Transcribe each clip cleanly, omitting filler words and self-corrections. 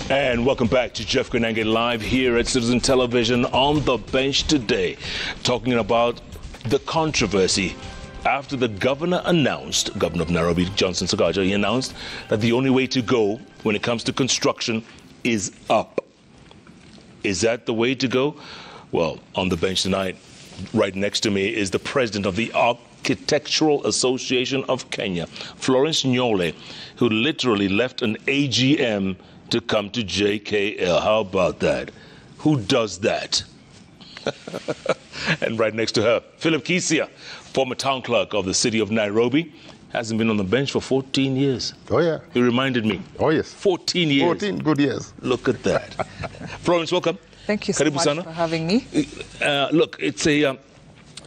And welcome back to Jeff Koinange Live here at Citizen Television on the bench today, talking about the controversy after the governor of Nairobi, Johnson Sakaja, he announced that the only way to go when it comes to construction is up. Is that the way to go? Well, on the bench tonight, right next to me is the president of the Architectural Association of Kenya, Florence Nyole, who literally left an AGM to come to JKL. How about that? Who does that? And right next to her, Philip Kisia, former town clerk of the city of Nairobi, hasn't been on the bench for 14 years. Oh, yeah. He reminded me. Oh, yes. 14 years. 14 good years. Look at that. Florence, welcome. Thank you so Karibu much sana. for having me. Look, it's a...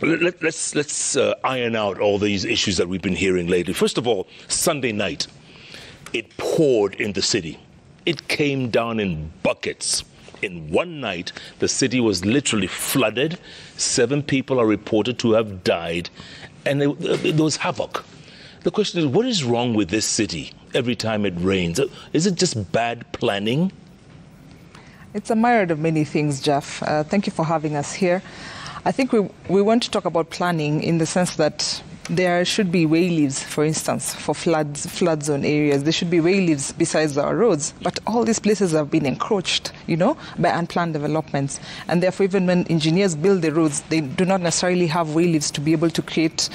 let's iron out all these issues that we've been hearing lately. First of all, Sunday night, it poured in the city. It came down in buckets. In one night, the city was literally flooded. 7 people are reported to have died, and there was havoc. The question is, what is wrong with this city every time it rains? Is it just bad planning? It's a myriad of many things, Jeff. Thank you for having us here. I think we want to talk about planning in the sense that there should be wayleaves, for instance, for flood zone areas. There should be wayleaves besides our roads. But all these places have been encroached, by unplanned developments. And therefore, even when engineers build the roads, they do not necessarily have wayleaves to be able to create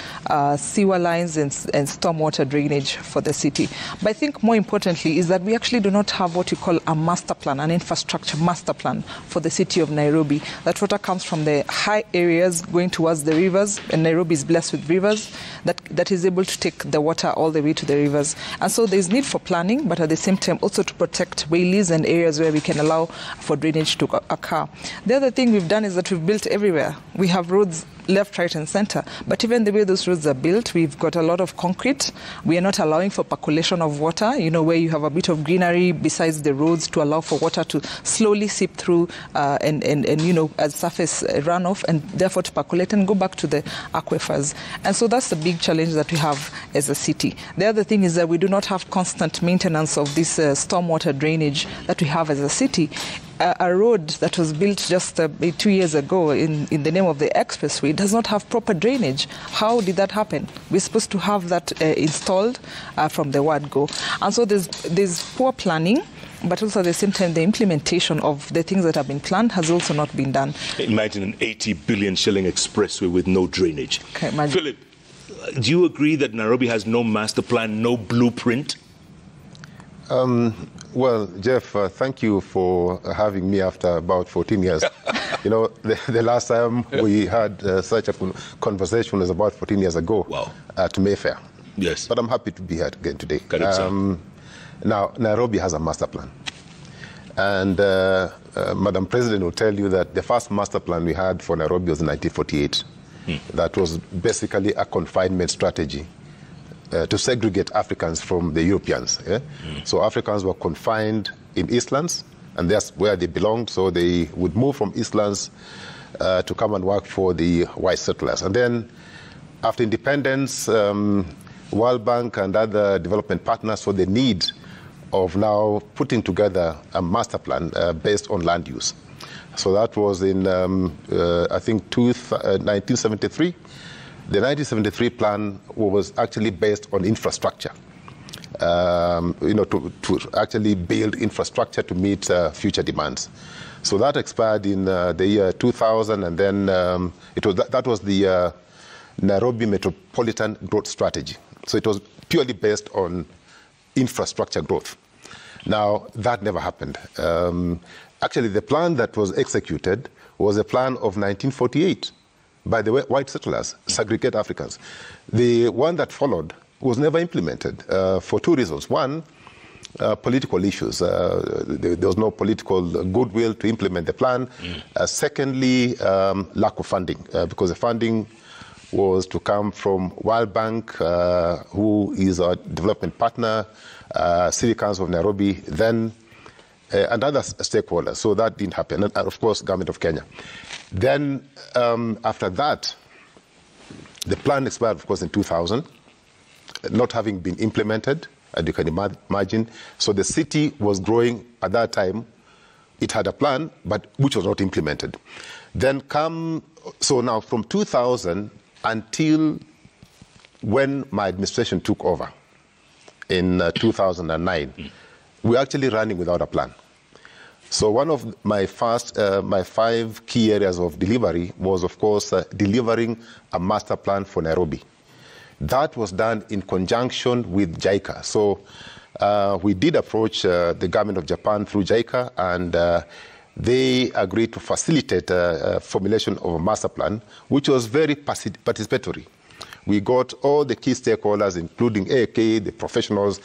sewer lines and stormwater drainage for the city. But I think more importantly is that we actually do not have what you call a master plan, an infrastructure master plan for the city of Nairobi. That water comes from the high areas going towards the rivers, and Nairobi is blessed with rivers. That is able to take the water all the way to the rivers. And so there's need for planning, but at the same time also to protect wayleaves and areas where we can allow for drainage to occur. The other thing we've done is that we've built everywhere. We have roads left, right, and center. But even the way those roads are built, we've got a lot of concrete. We are not allowing for percolation of water, where you have a bit of greenery besides the roads to allow for water to slowly seep through and as surface runoff, and therefore to percolate and go back to the aquifers. And so that's the big challenge that we have as a city. The other thing is that we do not have constant maintenance of this stormwater drainage that we have as a city. A road that was built just 2 years ago in the name of the expressway does not have proper drainage. How did that happen? We're supposed to have that installed from the word go. And so there's poor planning, but also at the same time the implementation of the things that have been planned has also not been done. Imagine an 80 billion shilling expressway with no drainage. Okay, Philip, do you agree that Nairobi has no master plan, no blueprint? Well, Jeff, thank you for having me after about 14 years. The last time we had such a conversation was about 14 years ago. Wow. At Mayfair. Yes. But I'm happy to be here again today. Now, Nairobi has a master plan. And Madam President will tell you that the first master plan we had for Nairobi was in 1948. That was basically a confinement strategy to segregate Africans from the Europeans. Yeah? So Africans were confined in Eastlands, and that's where they belonged. So they would move from Eastlands to come and work for the white settlers. And then after independence, World Bank and other development partners saw the need of now putting together a master plan based on land use. So that was in, I think, 1973. The 1973 plan was actually based on infrastructure, to actually build infrastructure to meet future demands. So that expired in the year 2000, and then that was the Nairobi Metropolitan Growth Strategy. So it was purely based on infrastructure growth. Now, that never happened. Actually, the plan that was executed was a plan of 1948. By the way, white settlers, segregate Africans. The one that followed was never implemented for 2 reasons. One, political issues. There was no political goodwill to implement the plan. Secondly, lack of funding, because the funding was to come from World Bank, who is our development partner, City Council of Nairobi, then, and other stakeholders. So that didn't happen. And of course, Government of Kenya. Then, after that, the plan expired, of course, in 2000, not having been implemented. and you can imagine. So the city was growing at that time. It had a plan, but which was not implemented. Then so now from 2000 until when my administration took over in 2009, we're actually running without a plan. So one of my 5 key areas of delivery was, of course, delivering a master plan for Nairobi. That was done in conjunction with JICA. So we did approach the government of Japan through JICA, and they agreed to facilitate formulation of a master plan, which was very participatory. We got all the key stakeholders, including AAK, the professionals,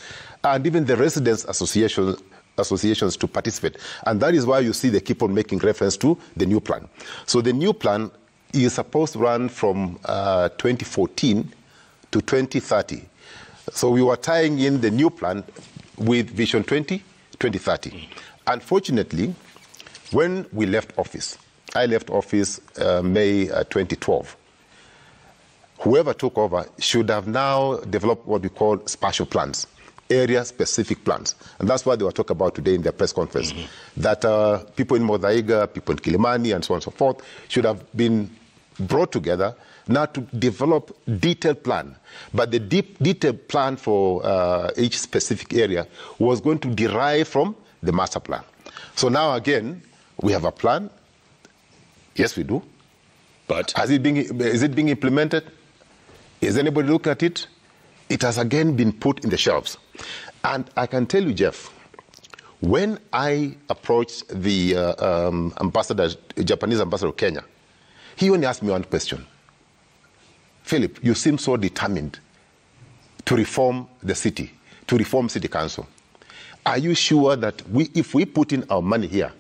and even the residents' associations to participate. And that is why you see they keep on making reference to the new plan. So the new plan is supposed to run from 2014 to 2030. So we were tying in the new plan with Vision 2030. Unfortunately, when we left office, I left office May 2012. Whoever took over should have now developed what we call spatial plans, area-specific plans. And that's what they were talking about today in their press conference, that people in Muthaiga, people in Kilimani, and so on and so forth, should have been brought together now to develop detailed plan. But the detailed plan for each specific area was going to derive from the master plan. So now again, we have a plan. Yes, we do. But is it being implemented? Is anybody look at it? It has again been put in the shelves. And I can tell you, Jeff, when I approached the Japanese ambassador of Kenya, he only asked me one question. Philip, you seem so determined to reform the city, to reform city council. Are you sure that if we put in our money here,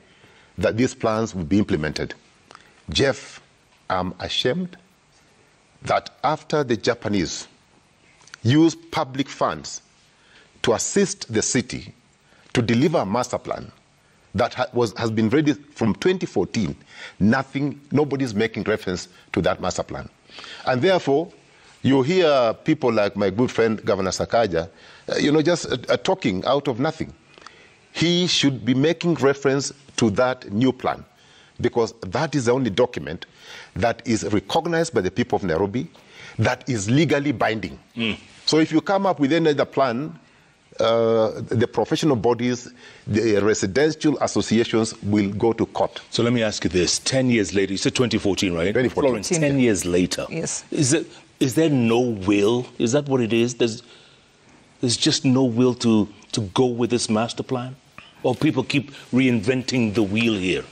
that these plans will be implemented? Jeff, I'm ashamed that after the Japanese used public funds to assist the city to deliver a master plan that has been ready from 2014, nobody's making reference to that master plan. And therefore, you hear people like my good friend, Governor Sakaja, just talking out of nothing. He should be making reference to that new plan, because that is the only document that is recognized by the people of Nairobi, that is legally binding. So if you come up with any other plan, the professional bodies, the residential associations will go to court. So let me ask you this. 10 years later, you said 2014, right? 2014. Florence, 10 years later. Yes. Is there no will? Is that what it is? There's just no will to go with this master plan? Or people keep reinventing the wheel here?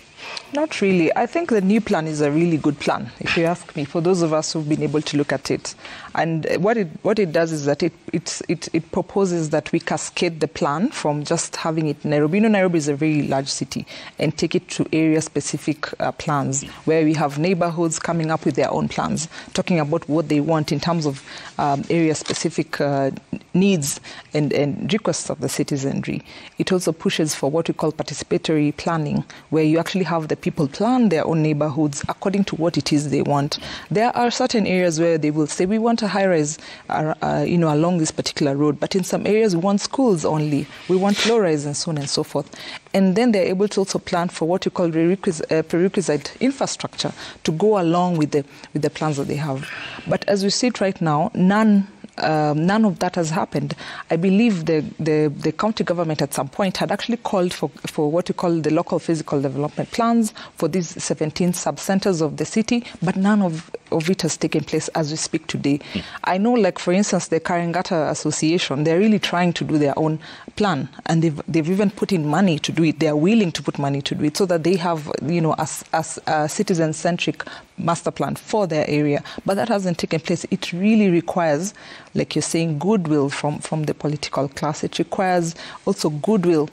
Not really. I think the new plan is a really good plan, if you ask me, for those of us who've been able to look at it. And what it does is that it proposes that we cascade the plan from just having it in Nairobi. Nairobi is a very large city, and take it to area-specific plans, where we have neighborhoods coming up with their own plans, talking about what they want in terms of area-specific needs and requests of the citizenry. It also pushes for what we call participatory planning, where you actually have the people plan their own neighborhoods according to what it is they want. There are certain areas where they will say, we want a high-rise along this particular road, but in some areas we want schools only, we want low-rise, and so on and so forth. And then they're able to also plan for what you call prerequisite infrastructure to go along with the plans that they have. But as we see it right now, none of that has happened. I believe the county government at some point had actually called for what you call the local physical development plans for these 17 sub-centers of the city, but none of it has taken place as we speak today. I know, like, for instance, the Karangata Association, they're really trying to do their own plan, and they've even put in money to do it. They're willing to put money to do it so that they have, a citizen-centric master plan for their area. But that hasn't taken place. It really requires, like you're saying, goodwill from the political class. It requires also goodwill,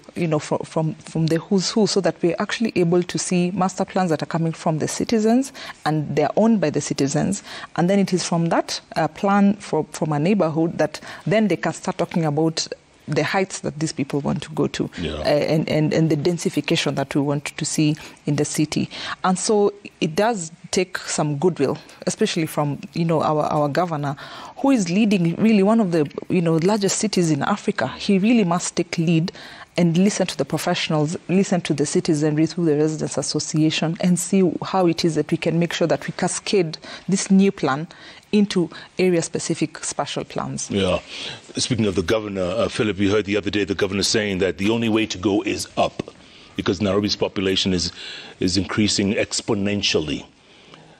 from the who's who, so that we're actually able to see master plans that are coming from the citizens and they're owned by the citizens. And then it is from that plan from a neighborhood that then they can start talking about the heights that these people want to go to, and the densification that we want to see in the city. And so it does take some goodwill, especially from, our governor, who is leading really one of the, largest cities in Africa. He really must take lead and listen to the professionals, listen to the citizenry through the Residents Association, and see how it is that we can make sure that we cascade this new plan into area-specific spatial plans. Yeah. Speaking of the governor, Philip, you heard the other day the governor saying that the only way to go is up, because Nairobi's population is increasing exponentially.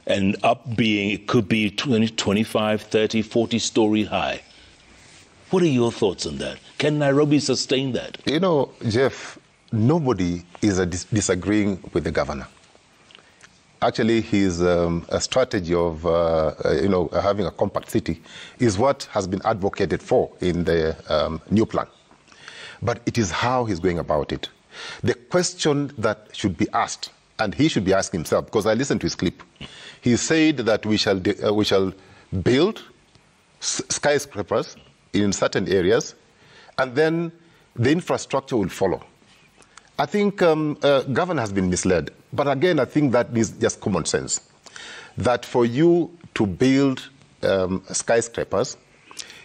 And up being, it could be 20, 25, 30, 40-story high. What are your thoughts on that? Can Nairobi sustain that? Jeff, nobody is disagreeing with the governor. Actually, his a strategy of having a compact city is what has been advocated for in the new plan. But it is how he's going about it. The question that should be asked, and he should be asking himself, because I listened to his clip, he said that we shall build skyscrapers in certain areas, and then the infrastructure will follow. I think government has been misled. But again, I think that is just common sense. That for you to build skyscrapers,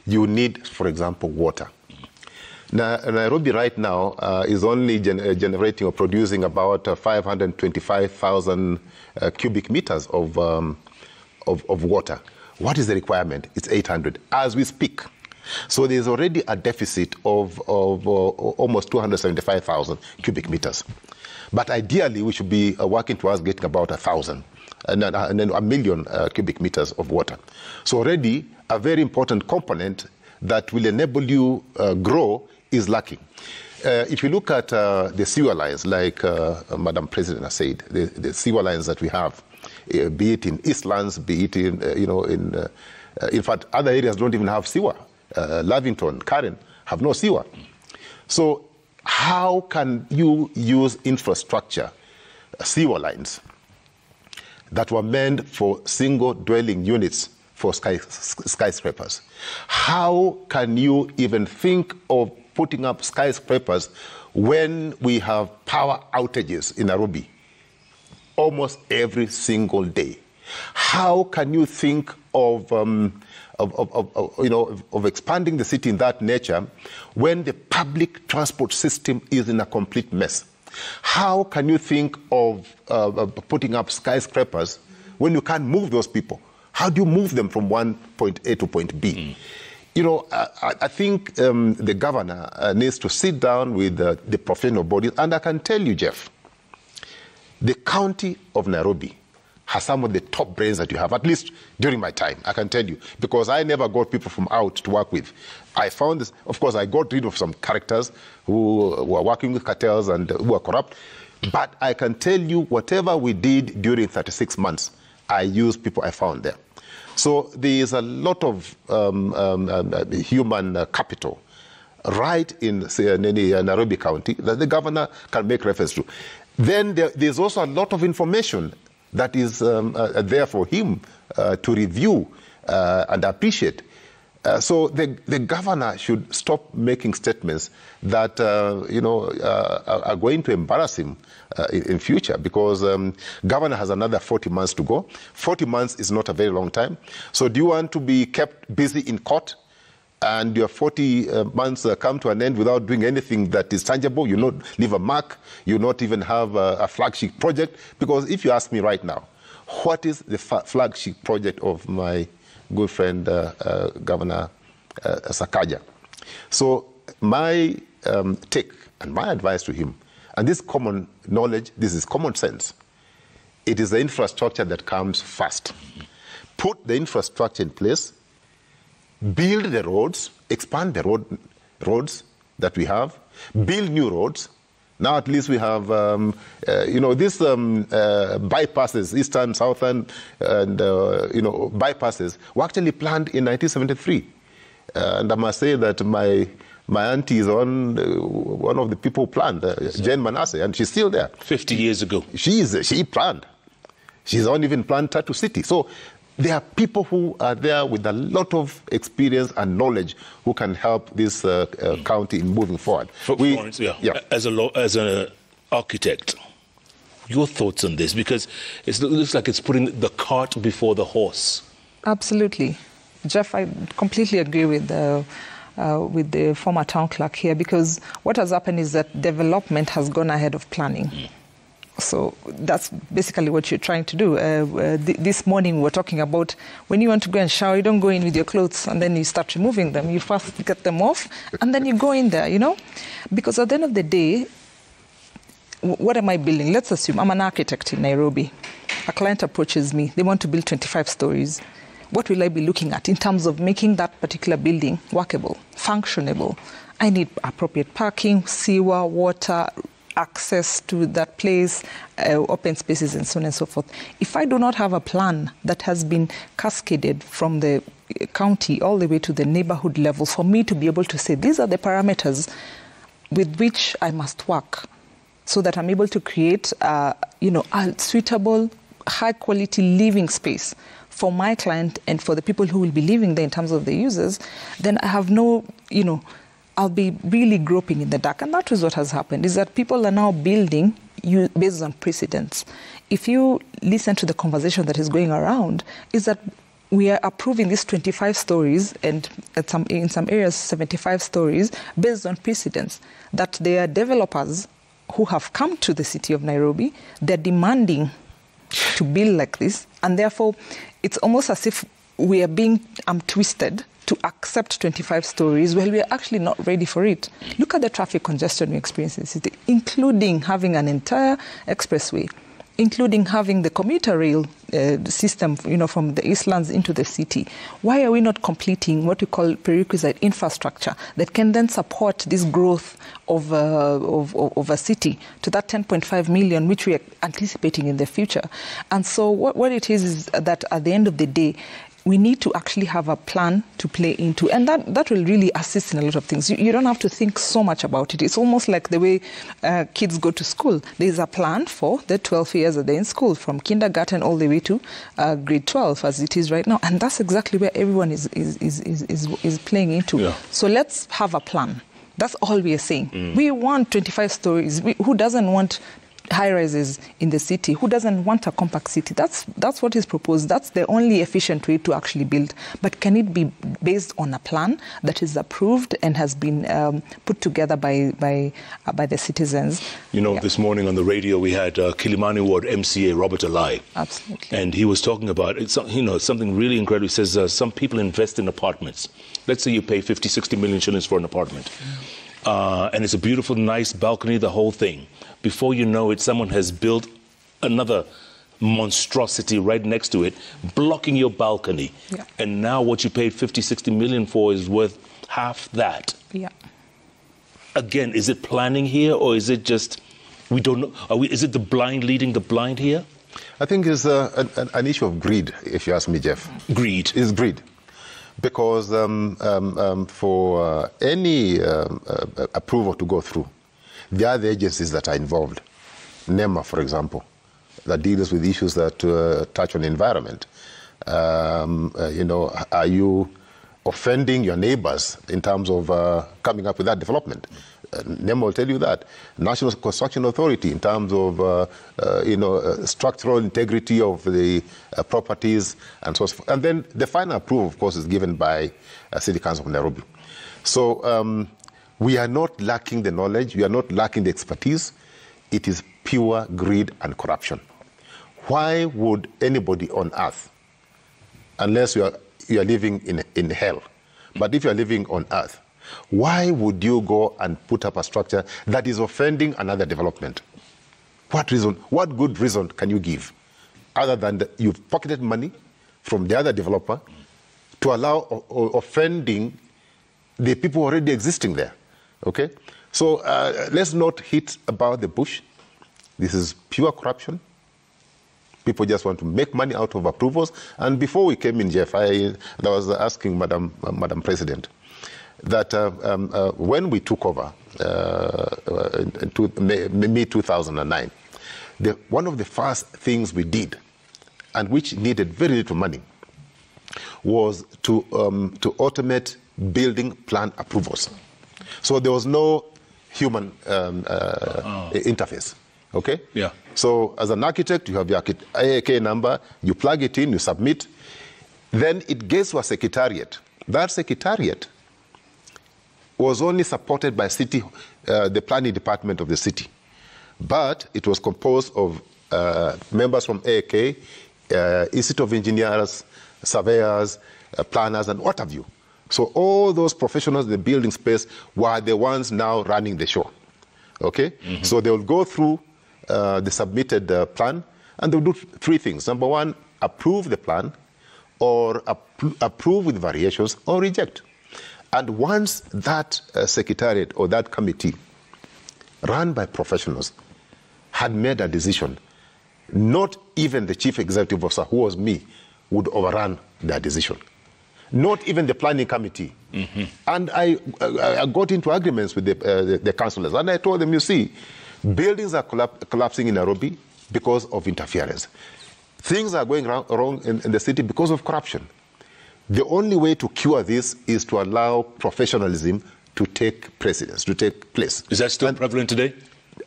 you need, for example, water. Now, Nairobi right now is only generating or producing about 525,000 cubic meters of water. What is the requirement? It's 800 as we speak. So there's already a deficit of almost 275,000 cubic meters. But ideally, we should be working towards getting about 1,000 and then 1 million cubic meters of water. So already, a very important component that will enable you grow is lacking. If you look at the sewer lines, like Madam President has said, the sewer lines that we have, be it in Eastlands, be it in fact, other areas don't even have sewer. Lavington, Karen, have no sewer. So how can you use infrastructure, sewer lines, that were meant for single dwelling units for skyscrapers? How can you even think of putting up skyscrapers when we have power outages in Nairobi almost every single day? How can you think of expanding the city in that nature when the public transport system is in a complete mess? How can you think of putting up skyscrapers when you can't move those people? How do you move them from one point A to point B? I think the governor needs to sit down with the professional bodies. And I can tell you, Jeff, the county of Nairobi has some of the top brains that you have, at least during my time, I can tell you, because I never got people from out to work with. I found this, of course, I got rid of some characters who were working with cartels and who were corrupt, but I can tell you whatever we did during 36 months, I used people I found there. So there is a lot of human capital right in Nairobi County that the governor can make reference to. Then there's also a lot of information that is there for him to review and appreciate. So the governor should stop making statements that are going to embarrass him in future, because governor has another 40 months to go. 40 months is not a very long time. So do you want to be kept busy in court and your 40 months come to an end without doing anything that is tangible? You not leave a mark, you not even have a flagship project? Because if you ask me right now, what is the flagship project of my good friend Governor Sakaja? So my take and my advice to him, and this common knowledge, this is common sense, it is the infrastructure that comes first. Put the infrastructure in place, build the roads, expand the roads that we have, build new roads. Now at least we have, these bypasses, eastern, southern, and, bypasses were actually planned in 1973. And I must say that my auntie is one of the people who planned, Jane Manasseh, and she's still there. 50 years ago. She planned. She's not even planned Tatu City. So there are people who are there with a lot of experience and knowledge who can help this county in moving forward. Florence, yeah. As an architect, Your thoughts on this? Because it looks like it's putting the cart before the horse. Absolutely. Jeff, I completely agree with the former town clerk here, because what has happened is that development has gone ahead of planning. So that's basically what you're trying to do. This morning we were talking about when you want to go and shower, you don't go in with your clothes and then you start removing them. You first get them off and then you go in there, you know? Because at the end of the day, what am I building? Let's assume I'm an architect in Nairobi. A client approaches me. They want to build 25 stories. What will I be looking at in terms of making that particular building workable, functionable? I need appropriate parking, sewer, water, access to that place, open spaces, and so on and so forth. If I do not have a plan that has been cascaded from the county all the way to the neighborhood level for me to be able to say, these are the parameters with which I must work, so that I'm able to create, a suitable, high-quality living space for my client and for the people who will be living there in terms of the users, then I have no, I'll be really groping in the dark. And that is what has happened, is that people are now building based on precedents. If you listen to the conversation that is going around, is that we are approving these 25 stories and in some areas 75 stories based on precedents, that there are developers who have come to the city of Nairobi, they're demanding to build like this, and therefore it's almost as if we are being twisted to accept 25 stories while we are actually not ready for it. Look at the traffic congestion we experience in the city, including having an entire expressway, including having the commuter rail system, from the Eastlands into the city. Why are we not completing what we call prerequisite infrastructure that can then support this growth of a city to that 10.5 million, which we are anticipating in the future? And so what it is that at the end of the day, we need to actually have a plan to play into, and that will really assist in a lot of things. You don't have to think so much about it. It's almost like the way kids go to school. There's a plan for the 12 years that they're in school, from kindergarten all the way to grade 12, as it is right now. And that's exactly where everyone is playing into. Yeah. So let's have a plan. That's all we are saying. We want 25 stories. Who doesn't want high-rises in the city? Who doesn't want a compact city? That's what is proposed. That's the only efficient way to actually build. But can it be based on a plan that is approved and has been put together by the citizens? This morning on the radio we had Kilimani Ward MCA Robert Alai. Absolutely. And he was talking about something really incredible. He says some people invest in apartments. Let's say you pay 50, 60 million shillings for an apartment. And it's a beautiful, nice balcony, the whole thing. Before you know it, someone has built another monstrosity right next to it, blocking your balcony. Yeah. And now what you paid 50, 60 million for is worth half that. Yeah. Again, is it planning here, or is it just, we don't know, is it the blind leading the blind here? I think it's an issue of greed, if you ask me, Jeff. Greed? It's greed. Because for any approval to go through, there are the agencies that are involved. NEMA, for example, that deals with issues that touch on the environment. Are you offending your neighbors in terms of coming up with that development? NEMA will tell you that. National Construction Authority in terms of structural integrity of the properties and so forth. And then the final approval, of course, is given by City Council of Nairobi. So we are not lacking the knowledge, we are not lacking the expertise. It is pure greed and corruption. Why would anybody on earth, unless you are living in hell, but if you are living on earth, why would you go and put up a structure that is offending another development? What reason, what good reason can you give, other than that you've pocketed money from the other developer to allow offending the people already existing there? Okay? So let's not hit about the bush. This is pure corruption. People just want to make money out of approvals. And before we came in, Jeff, I was asking Madam President that when we took over in May 2009, one of the first things we did, and which needed very little money, was to automate building plan approvals. So there was no human interface. Okay? Yeah. So as an architect, you have your AAK number, you plug it in, you submit, then it gets to a secretariat. That secretariat was only supported by city, the planning department of the city. But it was composed of members from AAK, Institute of Engineers, surveyors, planners, and what have you. So all those professionals in the building space were the ones now running the show. Okay? Mm-hmm. So they will go through the submitted plan, and they'll do three things. Number one, approve the plan, or approve with variations, or reject. And once that secretariat or that committee, run by professionals, had made a decision, not even the chief executive officer, who was me, would overrun their decision. Not even the planning committee. Mm-hmm. And I got into agreements with the councillors, and I told them, you see, buildings are collapsing in Nairobi because of interference. Things are going wrong in the city because of corruption. The only way to cure this is to allow professionalism to take precedence, to take place. Is that still prevalent today?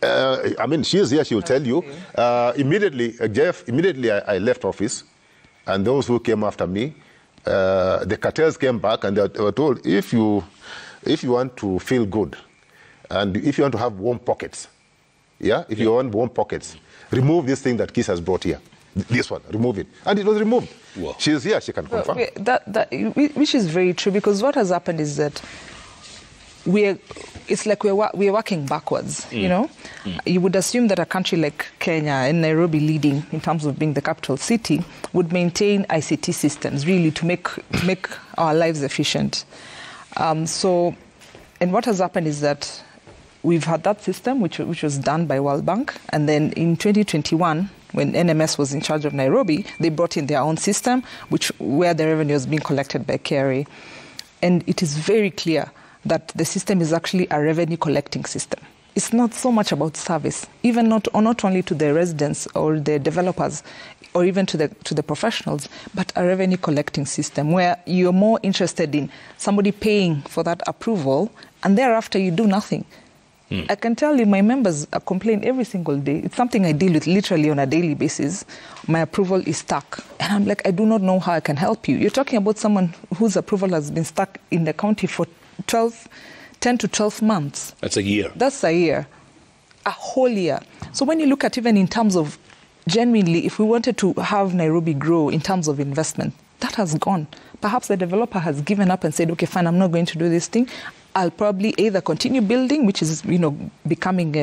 I mean, she is here, she will tell you. Immediately, Jeff, I left office, and those who came after me, the cartels came back, and they were told, if you want to feel good, and if you want to have warm pockets, if you want warm pockets, remove this thing that Kiss has brought here. This one, remove it. And it was removed. Whoa. She's here, she can confirm. Which is very true, because what has happened is that it's like we're working backwards, you know? You would assume that a country like Kenya and Nairobi leading in terms of being the capital city would maintain ICT systems really to make our lives efficient. And what has happened is that we've had that system which was done by World Bank, and then in 2021, when NMS was in charge of Nairobi, they brought in their own system, where the revenue is being collected by KRA. And it is very clear that the system is actually a revenue collecting system. It's not so much about service, even not only to the residents or the developers, or even to the professionals, but a revenue collecting system where you're more interested in somebody paying for that approval, and thereafter you do nothing. I can tell you, my members complain every single day. It's something I deal with literally on a daily basis. My approval is stuck. And I'm like, I do not know how I can help you. You're talking about someone whose approval has been stuck in the county for 10 to 12 months. That's a year. That's a year. A whole year. So when you look at even in terms of, genuinely, if we wanted to have Nairobi grow in terms of investment, that has gone. Perhaps the developer has given up and said, okay, fine, I'm not going to do this thing. I'll probably either continue building, which is, becoming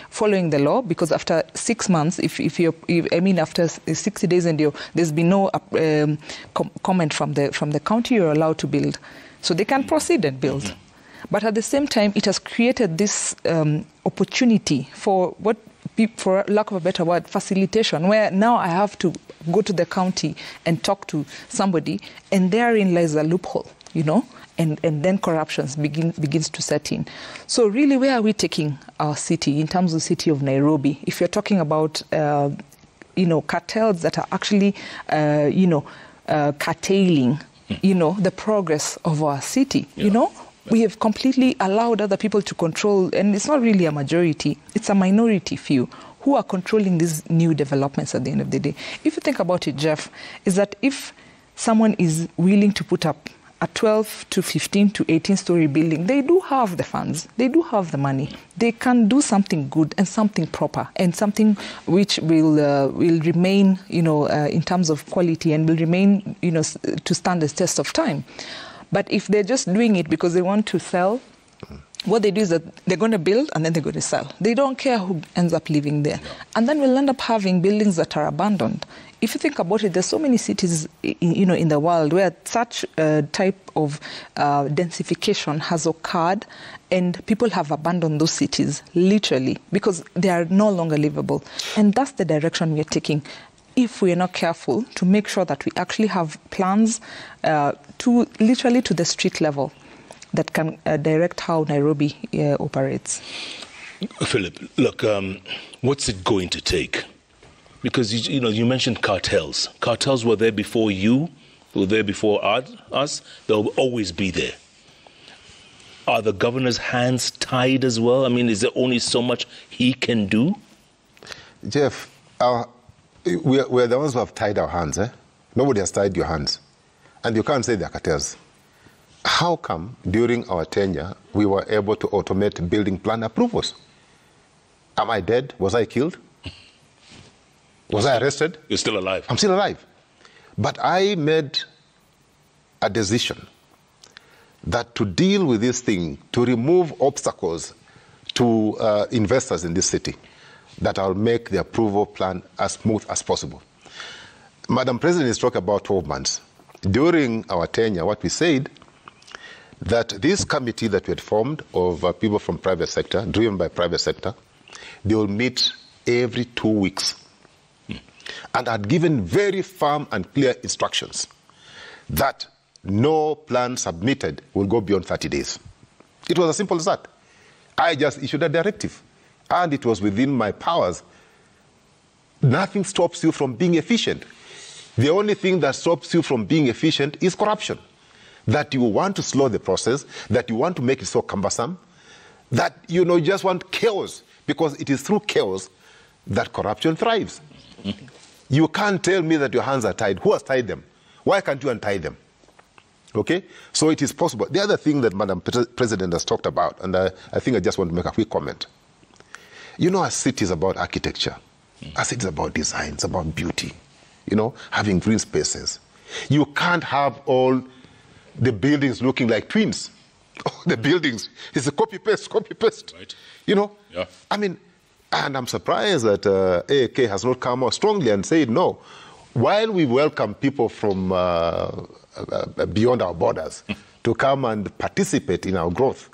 following the law, because after 6 months, after 60 days and there's been no comment from the county, you're allowed to build. So they can proceed and build. Mm-hmm. But at the same time, it has created this opportunity for lack of a better word, facilitation, where now I have to go to the county and talk to somebody, and therein lies a loophole, and then corruption begins to set in. So really, where are we taking our city in terms of the city of Nairobi? If you're talking about, cartels that are actually, curtailing, the progress of our city, we have completely allowed other people to control, and it's not really a majority, it's a minority few who are controlling these new developments at the end of the day. If you think about it, Jeff, is that if someone is willing to put up a 12 to 15 to 18-story building, they do have the funds, they do have the money. They can do something good and something proper, and something which will remain, in terms of quality, and will remain, to stand the test of time. But if they're just doing it because they want to sell, what they do is that they're going to build and then they're going to sell. They don't care who ends up living there. And then we'll end up having buildings that are abandoned. If you think about it, there's so many cities, in the world where such type of densification has occurred, and people have abandoned those cities, literally, because they are no longer livable. And that's the direction we're taking, if we are not careful to make sure that we actually have plans literally to the street level that can direct how Nairobi operates. Philip, look, what's it going to take? Because, you mentioned cartels. Cartels were there before you, were there before us. They'll always be there. Are the governor's hands tied as well? I mean, is there only so much he can do? Jeff, we're the ones who have tied our hands. Nobody has tied your hands. And you can't say they're cartels. How come during our tenure we were able to automate building plan approvals? Am I dead? Was I killed? Was I arrested? You're still alive. I'm still alive. But I made a decision that to deal with this thing, to remove obstacles to investors in this city, that I'll make the approval plan as smooth as possible. Madam President is talking about 12 months. During our tenure, what we said, that this committee that we had formed of people from private sector, driven by private sector, they will meet every 2 weeks. And had given very firm and clear instructions that no plan submitted will go beyond 30 days. It was as simple as that. I just issued a directive, and it was within my powers. Nothing stops you from being efficient. The only thing that stops you from being efficient is corruption. That you want to slow the process, that you want to make it so cumbersome, that you just want chaos, because it is through chaos that corruption thrives. You can't tell me that your hands are tied. Who has tied them? Why can't you untie them? Okay? So it is possible. The other thing that Madam President has talked about, and I think I just want to make a quick comment. A city is about architecture. A city is about design. It's about beauty. Having green spaces. You can't have all the buildings looking like twins. The buildings, it's a copy-paste. Right. Yeah. I mean, and I'm surprised that AAK has not come out strongly and said no. While we welcome people from beyond our borders to come and participate in our growth,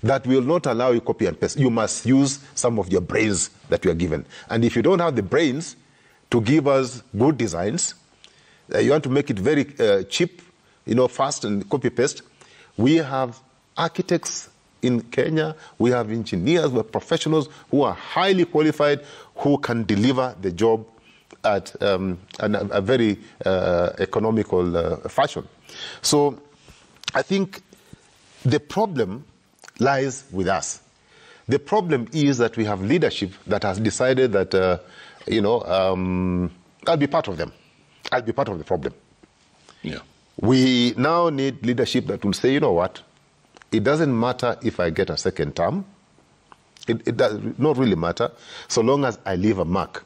that will not allow you copy and paste. You must use some of your brains that you are given. And if you don't have the brains to give us good designs, you want to make it very cheap, fast and copy-paste, we have architects in Kenya, we have engineers, we have professionals who are highly qualified, who can deliver the job at a very economical fashion. So I think the problem lies with us. The problem is that we have leadership that has decided that, I'll be part of them. I'll be part of the problem. Yeah. We now need leadership that will say, you know what, it doesn't matter if I get a second term. It does not really matter, so long as I leave a mark.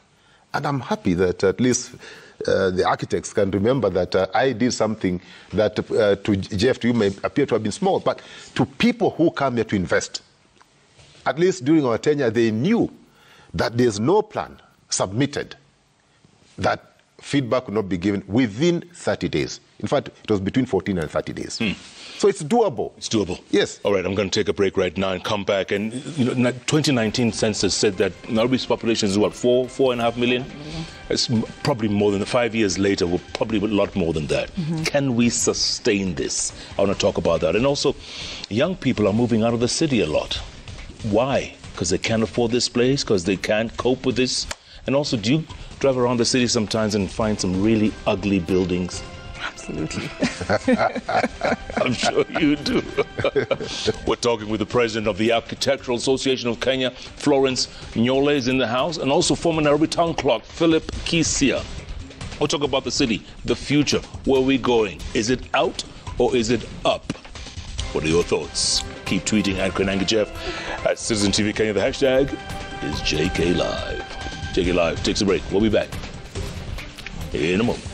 And I'm happy that at least the architects can remember that I did something that to Jeff, to you may appear to have been small, but to people who come here to invest, at least during our tenure, they knew that there's no plan submitted that feedback would not be given within 30 days. In fact, it was between 14 and 30 days. So it's doable. It's doable. Yes. All right, I'm going to take a break right now and come back. And 2019 census said that Nairobi's population is what, 4.5 million? It's probably more than 5 years later. We're probably a lot more than that. Can we sustain this? I want to talk about that. And also, young people are moving out of the city a lot. Why? Because they can't afford this place? Because they can't cope with this? And also, do you drive around the city sometimes and find some really ugly buildings? Absolutely. I'm sure you do. We're talking with the president of the Architectural Association of Kenya, Florence Nyole, is in the house, and also former Nairobi town clerk, Philip Kisia. We'll talk about the city, the future, where we're going. Is it out or is it up? What are your thoughts? Keep tweeting at Koinange Jeff at Citizen TV Kenya. The hashtag is JKLIVE. JKLIVE takes a break. We'll be back in a moment.